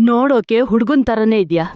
ನೋಡೋಕೆ ಹುಡುಗನ್ ತರನೇ ಇದ್ಯಾ?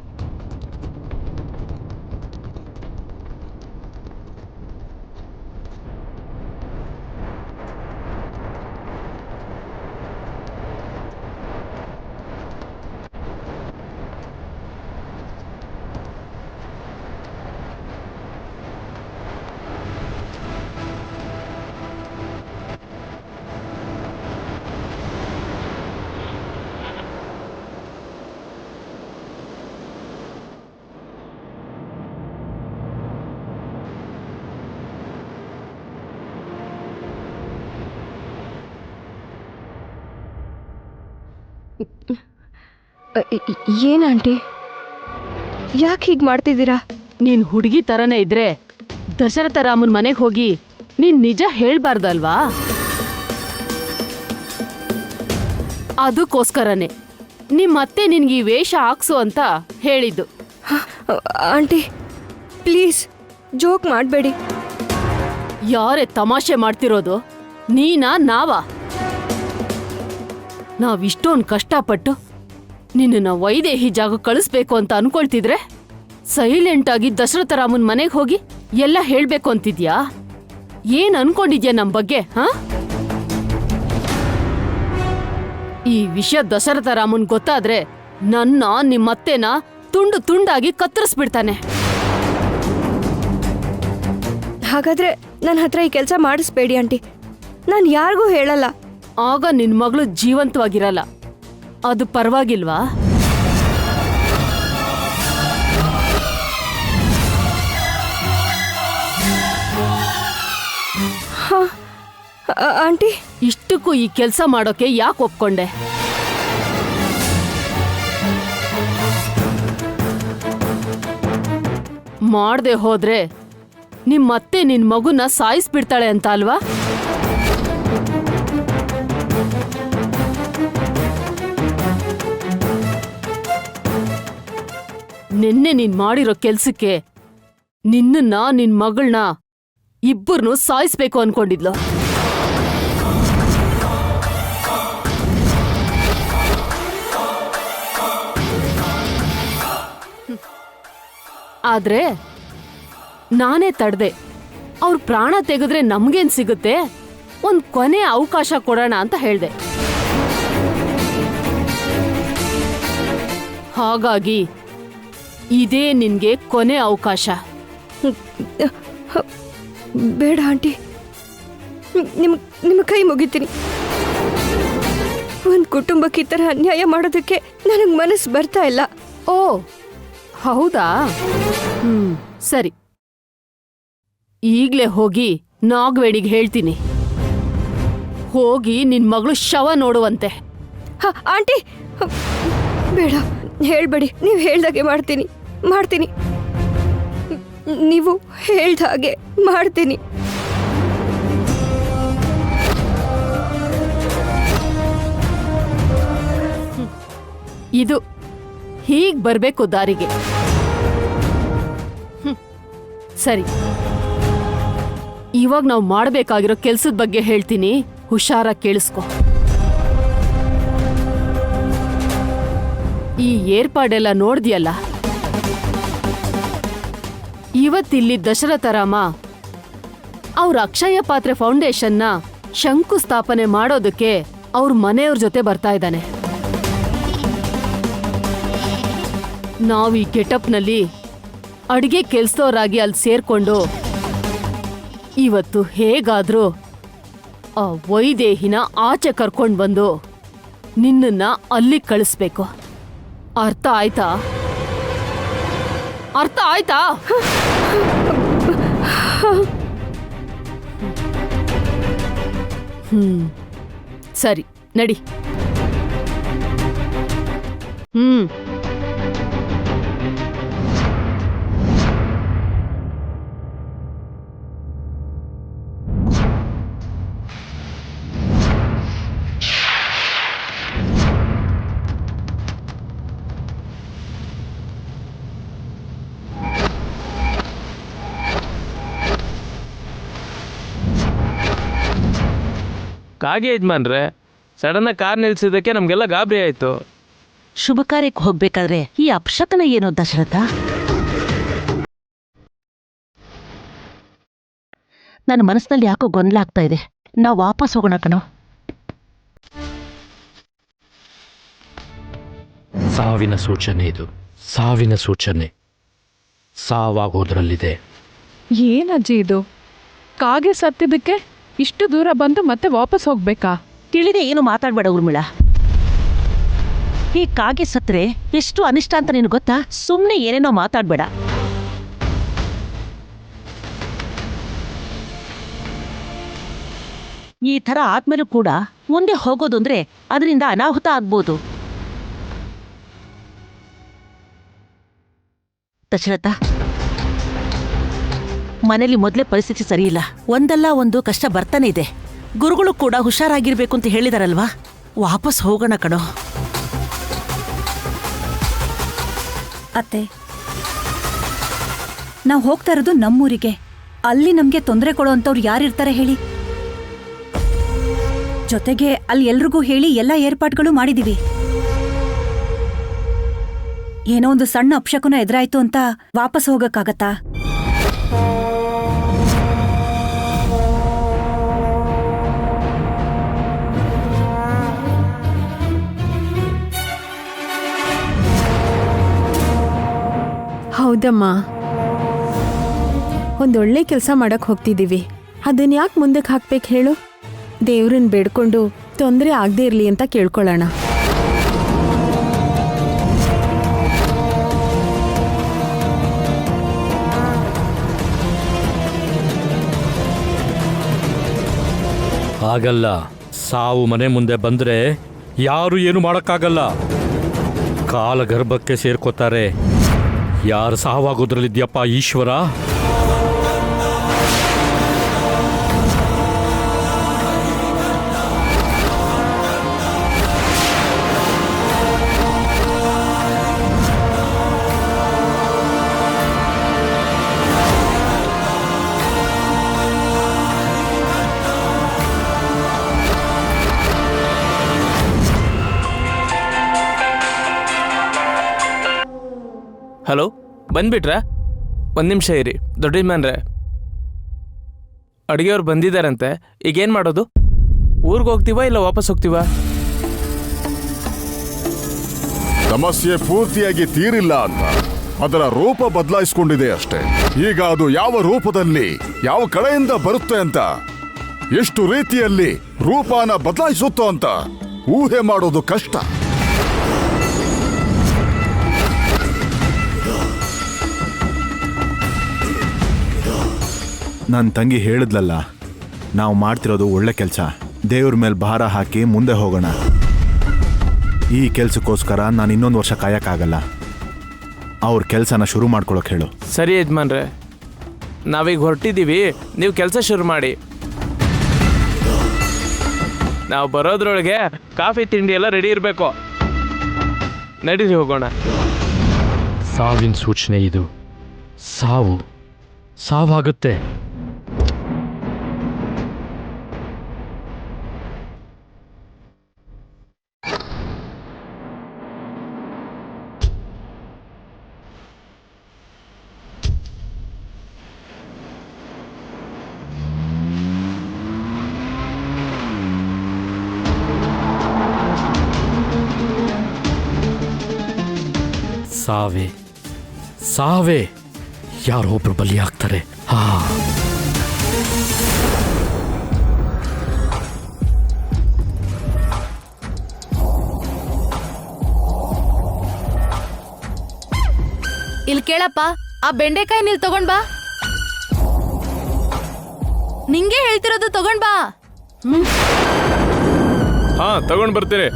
ಏನಂಟಿ, ಯಾಕೆ ಹೀಗೆ ಮಾಡ್ತಿದ್ದೀರಾ? ನೀನ್ ಹುಡುಗಿ ತರನೇ ಇದ್ರೆ ದಶರಥ ರಾಮನ್ ಮನೆಗೆ ಹೋಗಿ ನೀನ್ ನಿಜ ಹೇಳ್ಬಾರ್ದಲ್ವಾ? ಅದಕ್ಕೋಸ್ಕರನೇ ನಿಮ್ಮತ್ತೆ ನಿನ್ಗೆ ಈ ವೇಷ ಹಾಕ್ಸು ಅಂತ ಹೇಳಿದ್ದು. ಆಂಟಿ ಪ್ಲೀಸ್ ಜೋಕ್ ಮಾಡಬೇಡಿ. ಯಾರೇ ತಮಾಷೆ ಮಾಡ್ತಿರೋದು? ನೀನಾ ನಾವಾ? ನಾವಿಷ್ಟೊಂದು ಕಷ್ಟಪಟ್ಟು ನಿನ್ನ ವೈದೇಹಿ ಜಾಗ ಕಳಿಸ್ಬೇಕು ಅಂತ ಅನ್ಕೊಳ್ತಿದ್ರೆ ಸೈಲೆಂಟ್ ಆಗಿ ದಶರಥ ರಾಮನ್ ಮನೆಗೆ ಹೋಗಿ ಎಲ್ಲ ಹೇಳ್ಬೇಕು ಅಂತಿದ್ಯಾ? ಏನ್ ಅನ್ಕೊಂಡಿದ್ಯಾ ನಮ್ ಬಗ್ಗೆ? ಈ ವಿಷಯ ದಶರಥ ರಾಮನ್ ಗೊತ್ತಾದ್ರೆ ನನ್ನ ನಿಮ್ಮತ್ತೆನ ತುಂಡು ತುಂಡಾಗಿ ಕತ್ತರಿಸ್ಬಿಡ್ತಾನೆ. ಹಾಗಾದ್ರೆ ನನ್ನ ಹತ್ರ ಈ ಕೆಲಸ ಮಾಡಿಸ್ಬೇಡಿ ಆಂಟಿ, ನಾನು ಯಾರಿಗೂ ಹೇಳಲ್ಲ. ಆಗ ನಿನ್ ಮಗಳು ಜೀವಂತವಾಗಿರಲ್ಲ, ಅದು ಪರವಾಗಿಲ್ವಾ? ಆಂಟಿ, ಇಷ್ಟಕ್ಕೂ ಈ ಕೆಲಸ ಮಾಡೋಕೆ ಯಾಕೆ ಒಪ್ಕೊಂಡೆ? ಮಾಡ್ದೆ ಹೋದ್ರೆ ನಿಮ್ಮತ್ತೆ ನಿನ್ ಮಗುನ ಸಾಯಿಸ್ಬಿಡ್ತಾಳೆ ಅಂತ ಅಲ್ವಾ? ನಿನ್ನೆ ನೀನ್ ಮಾಡಿರೋ ಕೆಲ್ಸಕ್ಕೆ ನಿನ್ನ ನಿನ್ ಮಗಳನ್ನ ಇಬ್ಬರನ್ನು ಸಾಯಿಸ್ಬೇಕು ಅನ್ಕೊಂಡಿದ್ಲು. ಆದ್ರೆ ನಾನೇ ತಡ್ದೆ. ಅವ್ರ ಪ್ರಾಣ ತೆಗೆದ್ರೆ ನಮ್ಗೇನ್ ಸಿಗುತ್ತೆ, ಒಂದ್ ಕೊನೆ ಅವಕಾಶ ಕೊಡೋಣ ಅಂತ ಹೇಳ್ದೆ. ಹಾಗಾಗಿ ಇದೇ ನಿನ್ಗೆ ಕೊನೆ ಅವಕಾಶ. ಬೇಡ ಆಂಟಿ, ನಿಮ್ಮ ಕೈ ಮುಗಿತೀನಿ. ಒಂದು ಕುಟುಂಬಕ್ಕೆ ಈ ಥರ ಅನ್ಯಾಯ ಮಾಡೋದಕ್ಕೆ ನನಗೆ ಮನಸ್ಸು ಬರ್ತಾ ಇಲ್ಲ. ಓ ಹೌದಾ? ಸರಿ, ಈಗ್ಲೇ ಹೋಗಿ ನಾಗವೇಣಿಗೆ ಹೇಳ್ತೀನಿ, ಹೋಗಿ ನಿನ್ ಮಗಳು ಶವ ನೋಡುವಂತೆ. ಆಂಟಿ ಬೇಡ, ಹೇಳ್ಬೇಡಿ. ನೀವು ಹೇಳ್ದಾಗೆ ಮಾಡ್ತೀನಿ. ನೀವು ಹೇಳ್ದ ಹಾಗೆ ಮಾಡ್ತೀನಿ. ಇದು ಹೀಗ್ ಬರ್ಬೇಕು ದಾರಿಗೆ. ಸರಿ, ಇವಾಗ ನಾವು ಮಾಡ್ಬೇಕಾಗಿರೋ ಕೆಲ್ಸದ ಬಗ್ಗೆ ಹೇಳ್ತೀನಿ, ಹುಷಾರಾಗಿ ಕೇಳಿಸ್ಕೊ. ಈ ಏರ್ಪಾಡೆಲ್ಲ ನೋಡ್ದಿಯಲ್ಲ, ಇವತ್ತಿಲ್ಲಿ ದಶರಥ ರಾಮ ಅವ್ರ ಅಕ್ಷಯ ಪಾತ್ರೆ ಫೌಂಡೇಶನ್ನ ಶಂಕುಸ್ಥಾಪನೆ ಮಾಡೋದಕ್ಕೆ ಅವ್ರ ಮನೆಯವ್ರ ಜೊತೆ ಬರ್ತಾ ಇದ್ದಾನೆ. ನಾವು ಈ ಗೆಟಪ್ನಲ್ಲಿ ಅಡಿಗೆ ಕೆಲ್ಸದವರಾಗಿ ಅಲ್ಲಿ ಸೇರ್ಕೊಂಡು ಇವತ್ತು ಹೇಗಾದ್ರೂ ಆ ವೈದೇಹಿನ ಆಚೆ ಕರ್ಕೊಂಡು ಬಂದು ನಿನ್ನನ್ನ ಅಲ್ಲಿ ಕಳಿಸ್ಬೇಕು. ಅರ್ಥ ಆಯ್ತಾ? ಸರಿ, ನಡಿ. ಕಾಗೆ ಯಜಮಾನ್ರೆ, ಸಡನ್ನಾಗಿ ಕಾರ್ ನಿಲ್ಸಿದ್ದಕ್ಕೆ ನಮಗೆಲ್ಲ ಗಾಬರಿ ಆಯಿತು. ಶುಭ ಕಾರ್ಯಕ್ಕೆ ಹೋಗ್ಬೇಕಾದ್ರೆ ಈ ಅಪಶಕನ ಏನೋ ದಶರಥ? ನನ್ನ ಮನಸ್ಸಿನಲ್ಲಿ ಯಾಕೋ ಗೊಂದಲ ಆಗ್ತಾ ಇದೆ. ನಾವು ವಾಪಸ್ ಹೋಗೋಣ ಕಣೋ. ಸಾವಿನ ಸೂಚನೆ ಇದು, ಸಾವಿನ ಸೂಚನೆ. ಸಾವಾಗೋದ್ರಲ್ಲಿದೆ. ಏನಜ್ಜಿ ಇದು? ಕಾಗೆ ಸತ್ತಿದ್ದಕ್ಕೆ ಇಷ್ಟು ದೂರ ಬಂದು ಮತ್ತೆ ವಾಪಸ್ ಹೋಗ್ಬೇಕಾ? ತಿಳಿದೆ ಏನು ಮಾತಾಡ್ಬೇಡ ಊರ್ಮಿಳ. ಈ ಕಾಗೆ ಸತ್ರೆ ಎಷ್ಟು ಅನಿಷ್ಟ ಅಂತ ನಿನಗೆ ಗೊತ್ತಾ? ಸುಮ್ಮನೆ ಏನೇನೋ ಮಾತಾಡ್ಬೇಡ. ಈ ಥರ ಆದ್ಮೇಲೂ ಕೂಡ ಮುಂದೆ ಹೋಗೋದು ಅಂದ್ರೆ ಅದರಿಂದ ಅನಾಹುತ ಆಗ್ಬೋದು. ದಶರಥ, ಮನೇಲಿ ಮೊದಲೇ ಪರಿಸ್ಥಿತಿ ಸರಿಯಿಲ್ಲ. ಒಂದಲ್ಲ ಒಂದು ಕಷ್ಟ ಬರ್ತಾನೆ ಇದೆ. ಗುರುಗಳು ಕೂಡ ಹುಷಾರಾಗಿರ್ಬೇಕು ಅಂತ ಹೇಳಿದಾರಲ್ವಾ? ವಾಪಸ್ ಹೋಗೋಣ ಕಣೋ. ಅತ್ತೆ, ನಾವು ಹೋಗ್ತಾ ಇರೋದು ನಮ್ಮೂರಿಗೆ. ಅಲ್ಲಿ ನಮ್ಗೆ ತೊಂದರೆ ಕೊಡೋಂಥವ್ರು ಯಾರಿರ್ತಾರೆ ಹೇಳಿ? ಜೊತೆಗೆ ಅಲ್ಲಿ ಎಲ್ರಿಗೂ ಹೇಳಿ ಎಲ್ಲ ಏರ್ಪಾಟ್ಗಳು ಮಾಡಿದೀವಿ. ಏನೋ ಒಂದು ಸಣ್ಣ ಅಪಶಕುನ ಎದುರಾಯ್ತು ಅಂತ ವಾಪಸ್ ಹೋಗಕ್ಕಾಗತ್ತಾ? ಹೌದಮ್ಮ, ಒಂದೊಳ್ಳೆ ಕೆಲಸ ಮಾಡಕ್ ಹೋಗ್ತಿದ್ದೀವಿ. ಅದನ್ನ ಯಾಕೆ ಮುಂದಕ್ಕೆ ಹಾಕ್ಬೇಕು ಹೇಳು? ದೇವ್ರನ್ನ ಬೇಡ್ಕೊಂಡು ತೊಂದರೆ ಆಗದೆ ಇರಲಿ ಅಂತ ಕೇಳ್ಕೊಳ್ಳೋಣ. ಆಗಲ್ಲ. ಸಾವು ಮನೆ ಮುಂದೆ ಬಂದ್ರೆ ಯಾರು ಏನು ಮಾಡೋಕ್ಕಾಗಲ್ಲ. ಕಾಲಗರ್ಭಕ್ಕೆ ಸೇರ್ಕೋತಾರೆ. ಯಾರು ಸಾವಾಗೋದ್ರಲ್ಲಿದ್ಯಪ್ಪ ಈಶ್ವರ? ಹಲೋ, ಬಂದ್ಬಿಟ್ರಾ? ಒಂದು ನಿಮಿಷ ಇರಿ. ದೊಡ್ಡ ಯಜಮಾನ್ರೆ, ಅಡುಗೆಯವ್ರು ಬಂದಿದ್ದಾರಂತೆ. ಈಗೇನು ಮಾಡೋದು? ಊರಿಗೆ ಹೋಗ್ತೀವಾ ಇಲ್ಲ ವಾಪಸ್ ಹೋಗ್ತೀವಾ? ಸಮಸ್ಯೆ ಪೂರ್ತಿಯಾಗಿ ತೀರಿಲ್ಲ ಅಂತ ಅದರ ರೂಪ ಬದಲಾಯಿಸ್ಕೊಂಡಿದೆ ಅಷ್ಟೇ. ಈಗ ಅದು ಯಾವ ರೂಪದಲ್ಲಿ ಯಾವ ಕಡೆಯಿಂದ ಬರುತ್ತೆ ಅಂತ, ಎಷ್ಟು ರೀತಿಯಲ್ಲಿ ರೂಪನ ಬದಲಾಯಿಸುತ್ತೋ ಅಂತ ಊಹೆ ಮಾಡೋದು ಕಷ್ಟ. ನನ್ನ ತಂಗಿ ಹೇಳಿದ್ಲಲ್ಲ, ನಾವು ಮಾಡ್ತಿರೋದು ಒಳ್ಳೆ ಕೆಲಸ. ದೇವ್ರ ಮೇಲೆ ಭಾರ ಹಾಕಿ ಮುಂದೆ ಹೋಗೋಣ. ಈ ಕೆಲಸಕ್ಕೋಸ್ಕರ ನಾನು ಇನ್ನೊಂದು ವರ್ಷ ಕಾಯಕ್ಕಾಗಲ್ಲ. ಅವ್ರ ಕೆಲಸನ ಶುರು ಮಾಡ್ಕೊಳಕ್ಕೆ ಹೇಳು. ಸರಿ ಯಜಮಾನ್ರೆ, ನಾವೀಗ ಹೊರಟಿದ್ದೀವಿ. ನೀವು ಕೆಲಸ ಶುರು ಮಾಡಿ. ನಾವು ಬರೋದ್ರೊಳಗೆ ಕಾಫಿ ತಿಂಡಿ ಎಲ್ಲ ರೆಡಿ ಇರಬೇಕು. ನಡೀರಿ ಹೋಗೋಣ. ಸಾವಿನ ಸೂಚನೆ ಇದು. ಸಾವಾಗುತ್ತೆ. ಸಾವೇ ಯಾರೊಬ್ರು ಬಲಿಯಾಗ್ತಾರೆ. ಇಲ್ಲಿ ಕೇಳಪ್ಪ, ಆ ಬೆಂಡೆಕಾಯಿ ನೀಲ್ ತಗೊಂಡ್ ಬಾ. ನಿಂಗೆ ಹೇಳ್ತಿರೋದು, ತಗೊಂಡ್ ಬಾ. ಹಾ, ತಗೊಂಡ್ ಬರ್ತೀರಿ.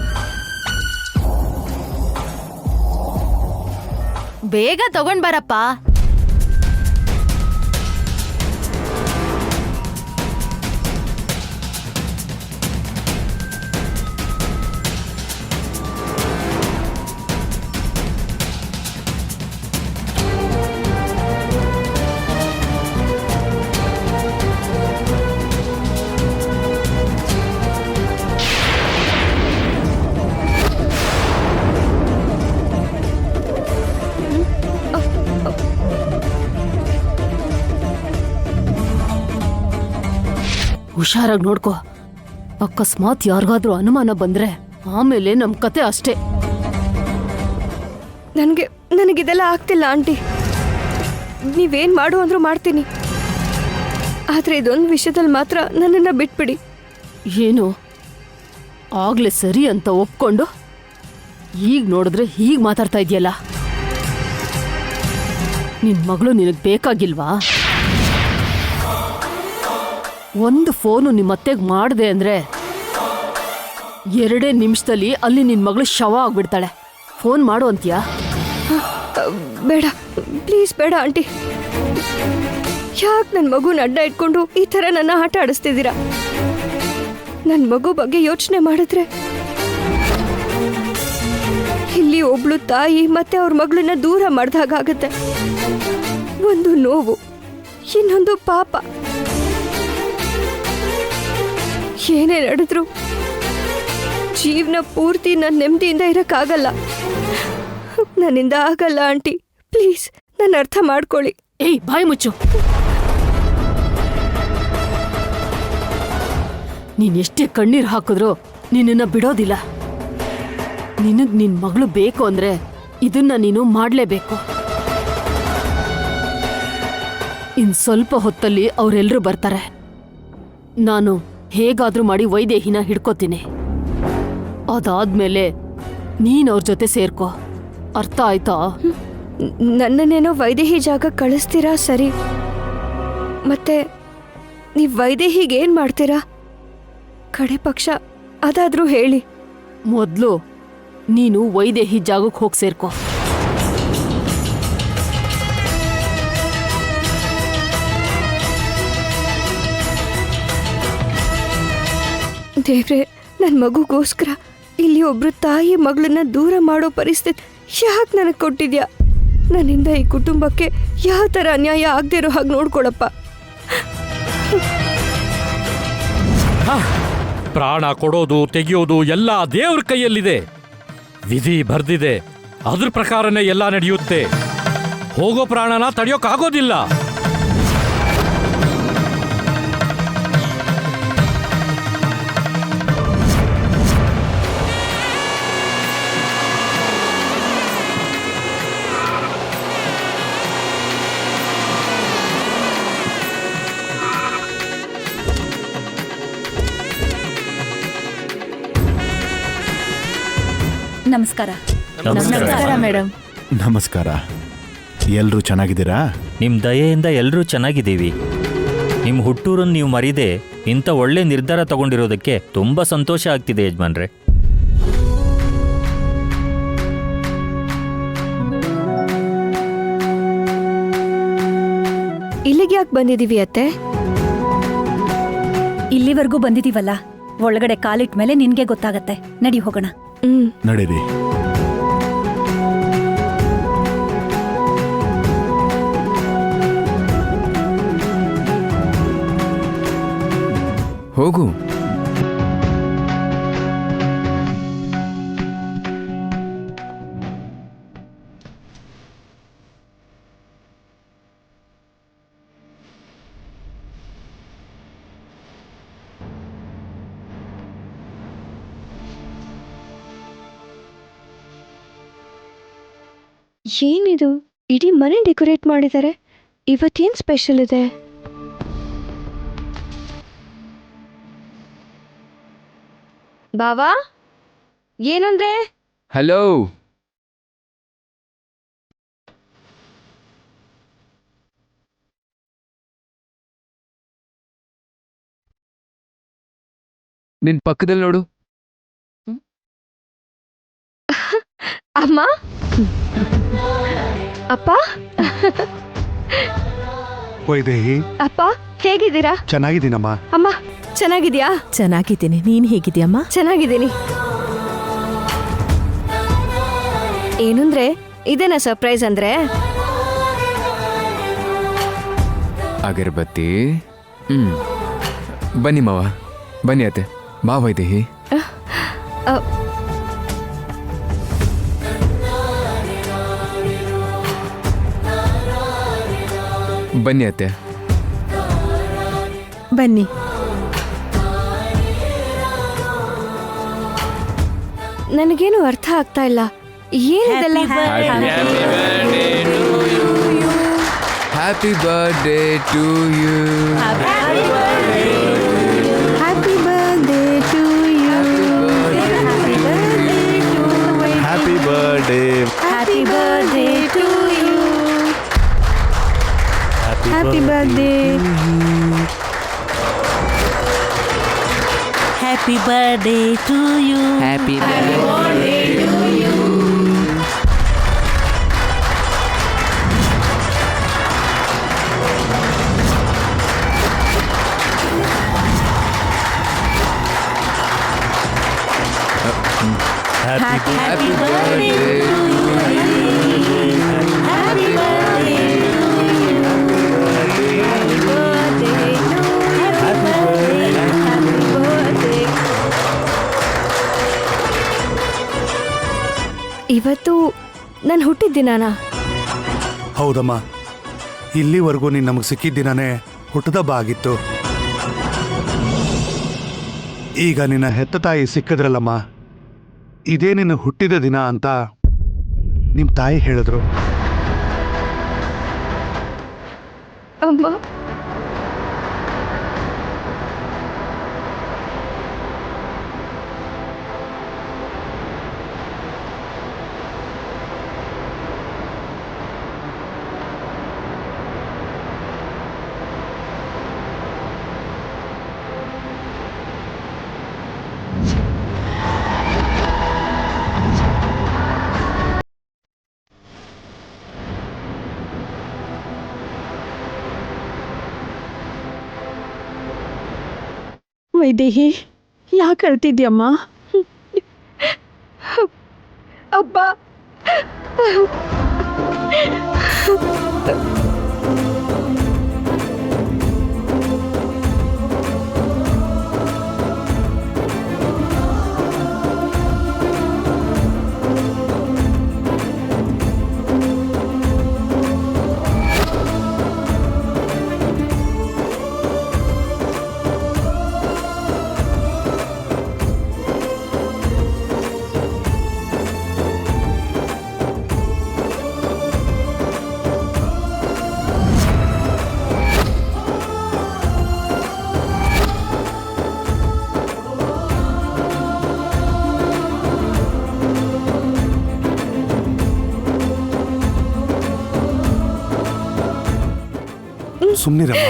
ಬೇಗ ತಗೊಂಡ್ ಬಾರಪ್ಪ. ಹುಷಾರಾಗಿ ನೋಡ್ಕೋ. ಅಕಸ್ಮಾತ್ ಯಾರಿಗಾದ್ರೂ ಅನುಮಾನ ಬಂದ್ರೆ ಆಮೇಲೆ ನಮ್ ಕತೆ ಅಷ್ಟೇ. ನನಗಿದೆಲ್ಲ ಆಗ್ತಿಲ್ಲ ಆಂಟಿ. ನೀವೇನ್ ಮಾಡು ಅಂದ್ರೂ ಮಾಡ್ತೀನಿ, ಆದ್ರೆ ಇದೊಂದು ವಿಷಯದಲ್ಲಿ ಮಾತ್ರ ನನ್ನನ್ನ ಬಿಟ್ಬಿಡಿ. ಏನು ಆಗ್ಲೇ ಸರಿ ಅಂತ ಒಪ್ಕೊಂಡು ಈಗ ನೋಡಿದ್ರೆ ಹೀಗ್ ಮಾತಾಡ್ತಾ ಇದೆಯಲ್ಲ. ನಿನ್ ಮಗಳು ನಿನಗ್ ಬೇಕಾಗಿಲ್ವಾ? ಒಂದು ಫೋನು ನಿಮ್ಮತ್ತೆಗ್ ಮಾಡ್ದೆ ಅಂದ್ರೆ 2 ನಿಮಿಷದಲ್ಲಿ ಅಲ್ಲಿ ನಿನ್ ಮಗಳು ಶವ ಆಗ್ಬಿಡ್ತಾಳೆ. ಫೋನ್ ಮಾಡು ಅಂತೀಯಾ? ಬೇಡ, ಪ್ಲೀಸ್ ಬೇಡ ಆಂಟಿ. ಯಾಕೆ ನನ್ನ ಮಗುನ ಅಡ್ಡ ಇಟ್ಕೊಂಡು ಈ ಥರ ನನ್ನ ಆಟ ಆಡಿಸ್ತಿದ್ದೀರಾ? ನನ್ನ ಮಗು ಬಗ್ಗೆ ಯೋಚನೆ ಮಾಡಿದ್ರೆ ಇಲ್ಲಿ ಒಬ್ಳು ತಾಯಿ ಮತ್ತೆ ಅವ್ರ ಮಗಳನ್ನ ದೂರ ಮಾಡ್ದಾಗತ್ತೆ. ಒಂದು ನೋವು, ಇನ್ನೊಂದು ಪಾಪ. ಏನೇ ನಡೆದ್ರು ಜೀವನ ಪೂರ್ತಿ ನಾನು ನೆಮ್ಮದಿಯಿಂದ ಇರಕ್ಕಾಗಲ್ಲ. ನನ್ನಿಂದ ಆಗಲ್ಲ ಆಂಟಿ, ಪ್ಲೀಸ್ ನನ್ನ ಅರ್ಥ ಮಾಡ್ಕೊಳ್ಳಿ. ಏಯ್, ಬಾಯಿ ಮುಚ್ಚು. ನೀನ್ ಎಷ್ಟೇ ಕಣ್ಣೀರ್ ಹಾಕಿದ್ರು ನಿನ್ನನ್ನ ಬಿಡೋದಿಲ್ಲ. ನಿನಗ್ ನಿನ್ ಮಗಳು ಬೇಕು ಅಂದ್ರೆ ಇದನ್ನ ನೀನು ಮಾಡ್ಲೇಬೇಕು. ಇನ್ ಸ್ವಲ್ಪ ಹೊತ್ತಲ್ಲಿ ಅವರೆಲ್ಲರೂ ಬರ್ತಾರೆ. ನಾನು ಹೇಗಾದ್ರೂ ಮಾಡಿ ವೈದೇಹಿನ ಹಿಡ್ಕೋತೀನಿ. ಅದಾದ್ಮೇಲೆ ನೀನ್ ಅವ್ರ ಜೊತೆ ಸೇರ್ಕೋ. ಅರ್ಥ ಆಯ್ತಾ? ನನ್ನನ್ನೇನೋ ವೈದೇಹಿ ಜಾಗ ಕಳಿಸ್ತೀರಾ ಸರಿ, ಮತ್ತೆ ನೀವ್ ವೈದೇಹಿಗೆ ಏನ್ ಮಾಡ್ತೀರಾ? ಕಡೆ ಪಕ್ಷ ಅದಾದ್ರೂ ಹೇಳಿ. ಮೊದ್ಲು ನೀನು ವೈದೇಹಿ ಜಾಗಕ್ಕೆ ಹೋಗಿ ಸೇರ್ಕೋ. ದೇವ್ರೆ, ನನ್ನ ಮಗುಗೋಸ್ಕರ ಇಲ್ಲಿ ಒಬ್ರು ತಾಯಿ ಮಗಳನ್ನ ದೂರ ಮಾಡೋ ಪರಿಸ್ಥಿತಿ ಯಾಕೆ ನನಗೆ ಕೊಟ್ಟಿದ್ಯಾ? ನನ್ನಿಂದ ಈ ಕುಟುಂಬಕ್ಕೆ ಯಾವ ಥರ ಅನ್ಯಾಯ ಆಗದೆ ಇರೋ ಹಾಗೆ ನೋಡ್ಕೊಳಪ್ಪ. ಪ್ರಾಣ ಕೊಡೋದು ತೆಗೆಯೋದು ಎಲ್ಲ ದೇವ್ರ ಕೈಯಲ್ಲಿದೆ. ವಿಧಿ ಬರ್ದಿದೆ, ಅದ್ರ ಪ್ರಕಾರನೇ ಎಲ್ಲ ನಡೆಯುತ್ತೆ. ಹೋಗೋ ಪ್ರಾಣನ ತಡೆಯೋಕ್ಕಾಗೋದಿಲ್ಲ. ನಮಸ್ಕಾರ. ನಮಸ್ಕಾರ ಮೇಡಮ್. ನಮಸ್ಕಾರ. ಎಲ್ಲರೂ ಚೆನ್ನಾಗಿದ್ದೀರಾ? ನಿಮ್ಮ ದಯೆಯಿಂದ ಎಲ್ಲರೂ ಚೆನ್ನಾಗಿದ್ದೀವಿ. ನಿಮ್ಮ ಹುಟ್ಟೂರನ್ನು ನೀವು ಮರೀದೆ ಇಂಥ ಒಳ್ಳೆ ನಿರ್ಧಾರ ತಗೊಂಡಿರೋದಕ್ಕೆ ತುಂಬ ಸಂತೋಷ ಆಗ್ತಿದೆ ಯಜಮಾನ್ರೆ. ಇಲ್ಲಿಗೆ ಯಾಕೆ ಬಂದಿದೀವಿ ಅತ್ತೆ? ಇಲ್ಲಿವರೆಗೂ ಬಂದಿದೀವಲ್ಲ, ಒಳಗಡೆ ಕಾಲಿಟ್ಟ ಮೇಲೆ ನಿನ್ಗೆ ಗೊತ್ತಾಗತ್ತೆ. ನಡಿ ಹೋಗೋಣ. ನಡೀರಿ. ಹೋಗು. ಏನಿದು, ಇಡೀ ಮನೆ ಡೆಕೋರೇಟ್ ಮಾಡಿದ್ದಾರೆ. ಇವತ್ತೇನ್ ಸ್ಪೆಷಲ್ ಇದೆ? ಬಾವಾ, ಏನಂದ್ರೆ? ಹಲೋ. ನಿನ್ ಪಕ್ಕದಲ್ಲಿ ನೋಡು. ಅಮ್ಮ, ಅಪ್ಪ, ವೈದೇಹಿ. ಅಪ್ಪ ಹೇಗಿದ್ದೀರಾ? ಚೆನ್ನಾಗಿದ್ದೀನಮ್ಮ. ಅಮ್ಮ ಚೆನ್ನಾಗಿದ್ಯಾ? ಚೆನ್ನಾಗಿದ್ದೀನಿ. ನೀನ್ ಹೇಗಿದ್ಯಮ್ಮ? ಚೆನ್ನಾಗಿದ್ದೀನಿ. ಏನಂದ್ರೆ ಇದೇನಾ ಸರ್ಪ್ರೈಸ್ ಅಂದ್ರೆ? ಅಗರಬತ್ತಿ. ಬನ್ನಿ ಮಾವ, ಬನ್ನಿ ಅತ್ತೆ. ಬಾ ವೈದೇಹಿ. ಬನ್ನಿ ಅತ್ತೆ. ಬನ್ನಿ. ನನಗೇನು ಅರ್ಥ ಆಗ್ತಾ ಇಲ್ಲ. ಏನಿದೆಲ್ಲ? Happy birthday to you. Happy birthday to you. Happy birthday. Happy birthday to you. Happy birthday. Happy birthday to you. Happy birthday to you. Happy birthday ಇವತ್ತು ನಾನು ಹುಟ್ಟಿದ ದಿನಾನ? ಹೌದಮ್ಮ, ಇಲ್ಲಿವರೆಗೂ ನೀನು ನಮಗೆ ಸಿಕ್ಕಿದ ದಿನನೇ ಹುಟ್ಟದಬ್ಬ ಆಗಿತ್ತು. ಈಗ ನಿನ್ನ ಹೆತ್ತ ತಾಯಿ ಸಿಕ್ಕಿದ್ರಲ್ಲಮ್ಮ, ಇದೇ ನಿನ್ನ ಹುಟ್ಟಿದ ದಿನ ಅಂತ ನಿಮ್ಮ ತಾಯಿ ಹೇಳಿದ್ರು. ಅಮ್ಮ, ವೈದೇಹಿ, ಯಾಕೆ ಅಳ್ತಿದ್ಯಮ್ಮ? ಅಬ್ಬ, ಸುಮ್ನಿರಮ್ಮ,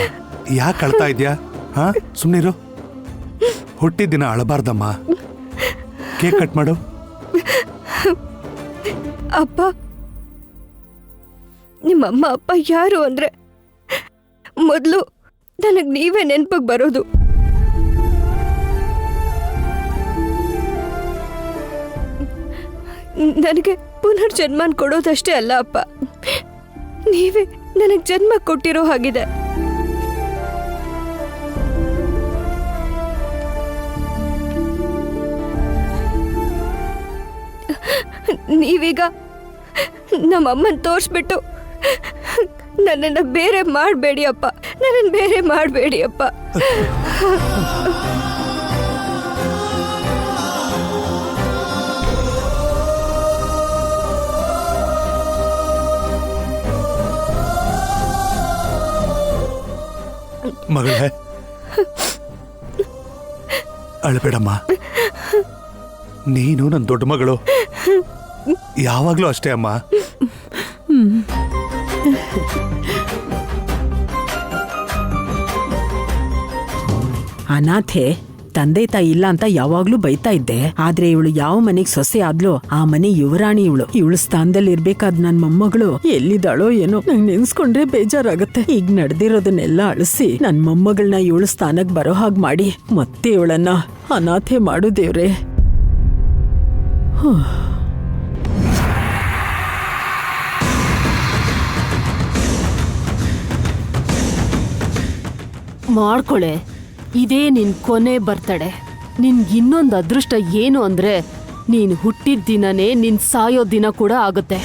ಯಾಕೆ ಅಳ್ತಾ ಇದ್ಯಾ? ಹಾ, ಸುಮ್ನಿರು. ಹುಟ್ಟಿದ ದಿನ ಅಳಬಾರ್ದಮ್ಮ. ಕೇಕ್ ಕಟ್ ಮಾಡು. ಅಪ್ಪ, ನಿಮ್ಮಮ್ಮ ಅಪ್ಪ ಯಾರು ಅಂದ್ರೆ ಮೊದಲು ನನಗೆ ನೀವೇ ನೆನಪಿಗೆ ಬರೋದು. ನನಗೆ ಪುನರ್ಜನ್ಮನ್ ಕೊಡೋದಷ್ಟೇ ಅಲ್ಲ ಅಪ್ಪ, ನೀವೇ ನನಗೆ ಜನ್ಮ ಕೊಟ್ಟಿರೋ ಹಾಗಿದೆ. ನೀವೀಗ ನಮ್ಮಮ್ಮನ್ ತೋರಿಸ್ಬಿಟ್ಟು ನನ್ನನ್ನು ಬೇರೆ ಮಾಡಬೇಡಿ ಅಪ್ಪ, ನನ್ನನ್ನು ಬೇರೆ ಮಾಡಬೇಡಿ ಅಪ್ಪ. ಮಗಳೇ, ಅಳಬೇಡಮ್ಮ. ನೀನು ನನ್ನ ದೊಡ್ಡ ಮಗಳು, ಯಾವಾಗ್ಲೂ ಅಷ್ಟೇ ಅಮ್ಮ. ಅನಾಥೆ, ತಂದೆ ತಾಯಿ ಇಲ್ಲ ಅಂತ ಯಾವಾಗ್ಲೂ ಬೈತಾ ಇದ್ದೆ. ಆದ್ರೆ ಇವಳು ಯಾವ ಮನೆಗ್ ಸೊಸೆ ಆದ್ಲೋ ಆ ಮನೆ ಯುವರಾಣಿ. ಇವಳು ಸ್ಥಾನದಲ್ಲಿ ಇರ್ಬೇಕಾದ್ ನನ್ ಮೊಮ್ಮಗಳು ಎಲ್ಲಿದ್ದಾಳೋ ಏನೋ. ನಂಗೆ ನೆನ್ಸ್ಕೊಂಡ್ರೆ ಬೇಜಾರಾಗತ್ತೆ. ಈಗ ನಡೆದಿರೋದನ್ನೆಲ್ಲ ಅಳಿಸಿ ನನ್ ಮೊಮ್ಮಗಳನ್ನ ಇವಳು ಸ್ಥಾನಕ್ ಬರೋ ಹಾಗೆ ಮಾಡಿ ಮತ್ತೆ ಇವಳನ್ನ ಅನಾಥೆ ಮಾಡು ದೇವ್ರೆ. ಮಾಡ್ಕೊಳೆ, ಇದೇ ನಿನ್ ಕೊನೆ ಬರ್ತಡೆ. ನಿನ್ಗಿನ್ನೊಂದು ಅದೃಷ್ಟ ಏನು ಅಂದ್ರೆ ನೀನ್ ಹುಟ್ಟಿದ ದಿನನೇ ನಿನ್ ಸಾಯೋ ದಿನ ಕೂಡ ಆಗುತ್ತೆ.